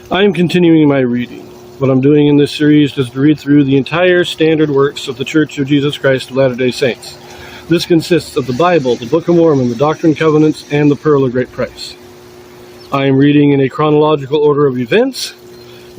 I am continuing my reading. What I'm doing in this series is to read through the entire standard works of the Church of Jesus Christ of Latter-day Saints. This consists of the Bible, the Book of Mormon, the Doctrine and Covenants, and the Pearl of Great Price. I am reading in a chronological order of events,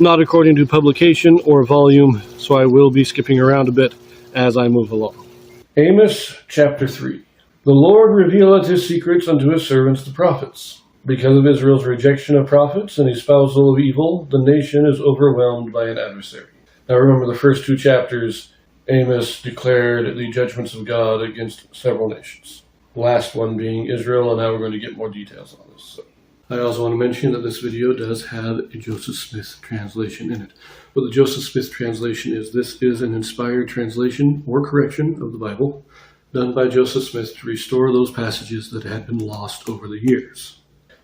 not according to publication or volume, so I will be skipping around a bit as I move along. Amos chapter 3. The Lord revealeth his secrets unto his servants the prophets. Because of Israel's rejection of prophets and espousal of evil, the nation is overwhelmed by an adversary. Now remember, the first two chapters, Amos declared the judgments of God against several nations. The last one being Israel, and now we're going to get more details on this. So, I also want to mention that this video does have a Joseph Smith translation in it. What the Joseph Smith translation is, this is an inspired translation or correction of the Bible done by Joseph Smith to restore those passages that had been lost over the years.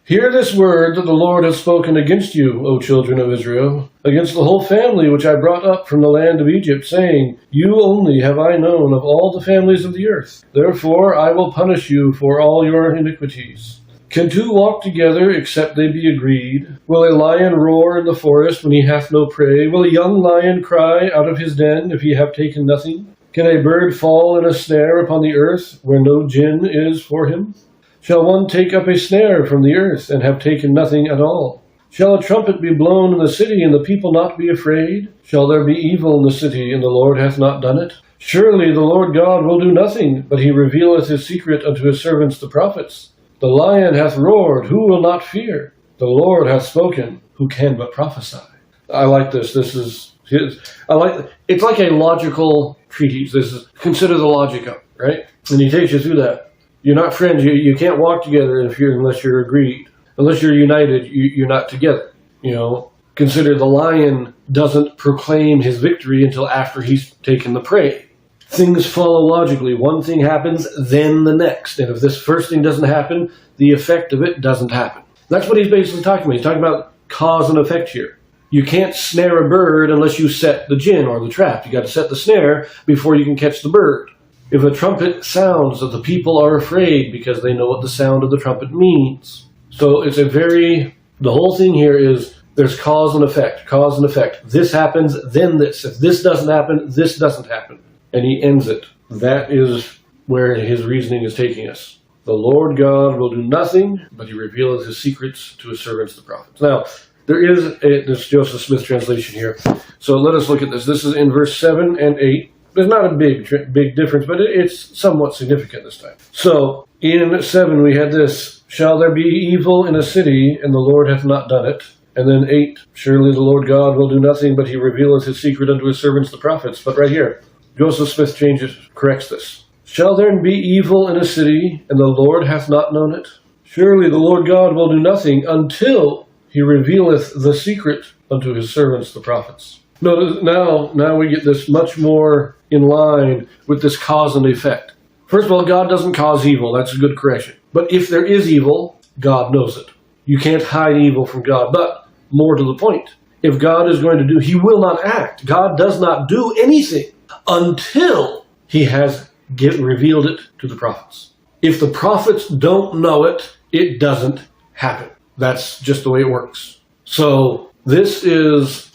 Hear this word that the Lord has spoken against you, O children of Israel, against the whole family which I brought up from the land of Egypt, saying, You only have I known of all the families of the earth. Therefore I will punish you for all your iniquities. Can two walk together except they be agreed? Will a lion roar in the forest when he hath no prey? Will a young lion cry out of his den if he have taken nothing? Can a bird fall in a snare upon the earth where no gin is for him? Shall one take up a snare from the earth, and have taken nothing at all? Shall a trumpet be blown in the city, and the people not be afraid? Shall there be evil in the city, and the Lord hath not done it? Surely the Lord God will do nothing, but he revealeth his secret unto his servants the prophets. The lion hath roared, who will not fear? The Lord hath spoken, who can but prophesy? I like this. This is his. It's like a logical treatise. This is, consider the logic of it, right? And he takes you through that. You're not friends. You can't walk together unless you're agreed. Unless you're united, you're not together. Consider the lion doesn't proclaim his victory until after he's taken the prey. Things follow logically. One thing happens, then the next. And if this first thing doesn't happen, the effect of it doesn't happen. That's what he's basically talking about. He's talking about cause and effect here. You can't snare a bird unless you set the gin or the trap. You got to set the snare before you can catch the bird. If a trumpet sounds, that the people are afraid because they know what the sound of the trumpet means. So it's the whole thing here is there's cause and effect, cause and effect. This happens, then this. If this doesn't happen, this doesn't happen. And he ends it. That is where his reasoning is taking us. The Lord God will do nothing, but he revealeth his secrets to his servants, the prophets. Now, there is this Joseph Smith translation here. So let us look at this. This is in verse 7 and 8. There's not a big difference, but it's somewhat significant this time. So, in 7 we had this, Shall there be evil in a city, and the Lord hath not done it? And then 8, Surely the Lord God will do nothing, but he revealeth his secret unto his servants the prophets. But right here, Joseph Smith corrects this. Shall there be evil in a city, and the Lord hath not known it? Surely the Lord God will do nothing until he revealeth the secret unto his servants the prophets. Notice now we get this much more in line with this cause and effect. First of all, God doesn't cause evil. That's a good correction. But if there is evil, God knows it. You can't hide evil from God. But more to the point, if God is going to do, he will not act. God does not do anything until he has revealed it to the prophets. If the prophets don't know it, it doesn't happen. That's just the way it works. So this is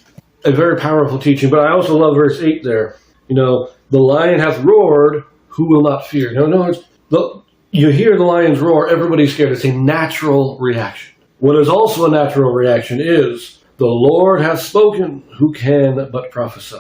a very powerful teaching, but I also love verse 8 there. The lion hath roared, who will not fear? You hear the lion's roar, everybody's scared. It's a natural reaction. What is also a natural reaction is, the Lord hath spoken, who can but prophesy?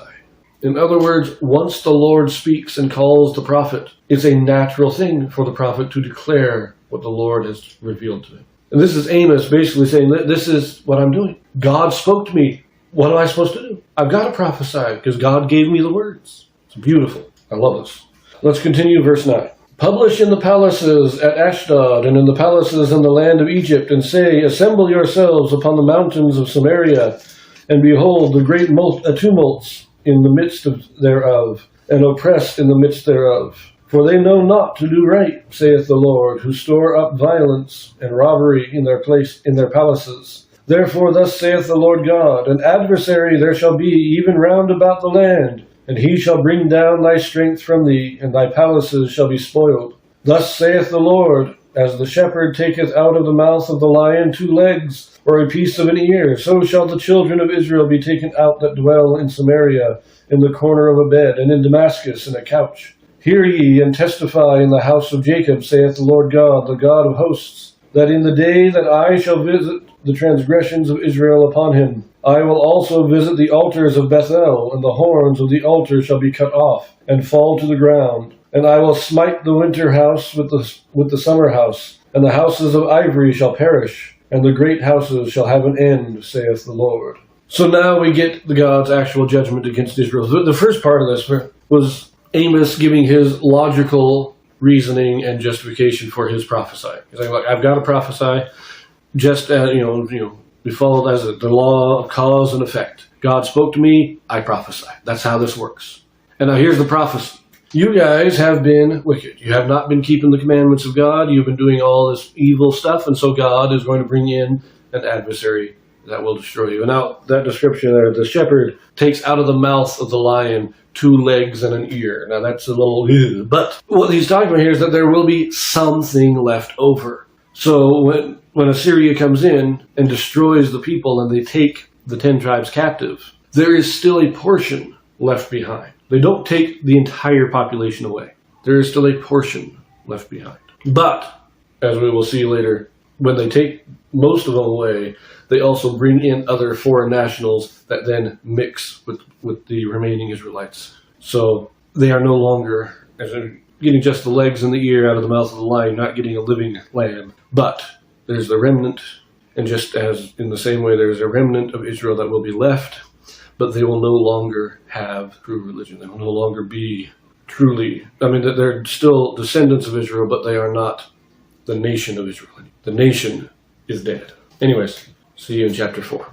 In other words, once the Lord speaks and calls the prophet, it's a natural thing for the prophet to declare what the Lord has revealed to him. And this is Amos basically saying, this is what I'm doing. God spoke to me. What am I supposed to do? I've got to prophesy because God gave me the words. It's beautiful. I love this. Let's continue verse 9. Publish in the palaces at Ashdod and in the palaces in the land of Egypt, and say, Assemble yourselves upon the mountains of Samaria, and behold the great tumults in the midst thereof, and oppressed in the midst thereof. For they know not to do right, saith the Lord, who store up violence and robbery in their palaces. Therefore thus saith the Lord God, An adversary there shall be even round about the land, and he shall bring down thy strength from thee, and thy palaces shall be spoiled. Thus saith the Lord, As the shepherd taketh out of the mouth of the lion 2 legs, or a piece of an ear, so shall the children of Israel be taken out that dwell in Samaria, in the corner of a bed, and in Damascus in a couch. Hear ye, and testify in the house of Jacob, saith the Lord God, the God of hosts, that in the day that I shall visit the transgressions of Israel upon him, I will also visit the altars of Bethel, and the horns of the altar shall be cut off, and fall to the ground. And I will smite the winter house with the summer house, and the houses of ivory shall perish, and the great houses shall have an end, saith the Lord. So now we get God's actual judgment against Israel. The first part of this was Amos giving his logical reasoning and justification for his prophesying. He's like, look, I've got to prophesy, just as, we follow as the law of cause and effect. God spoke to me, I prophesy. That's how this works. And now here's the prophecy. You guys have been wicked. You have not been keeping the commandments of God. You've been doing all this evil stuff, and so God is going to bring in an adversary that will destroy you. And now that description there, the shepherd takes out of the mouth of the lion 2 legs and an ear. Now that's a little, but what he's talking about here is that there will be something left over. So when Assyria comes in and destroys the people and they take the 10 tribes captive, there is still a portion left behind. They don't take the entire population away. There is still a portion left behind. But, as we will see later, when they take most of them away, they also bring in other foreign nationals that then mix with the remaining Israelites. So they are no longer getting just the legs and the ear out of the mouth of the lion, not getting a living lamb. But there's the remnant, and just as in the same way there's a remnant of Israel that will be left, but they will no longer have true religion. They will no longer be truly, they're still descendants of Israel, but they are not the nation of Israel. The nation is dead. Anyways, see you in chapter 4.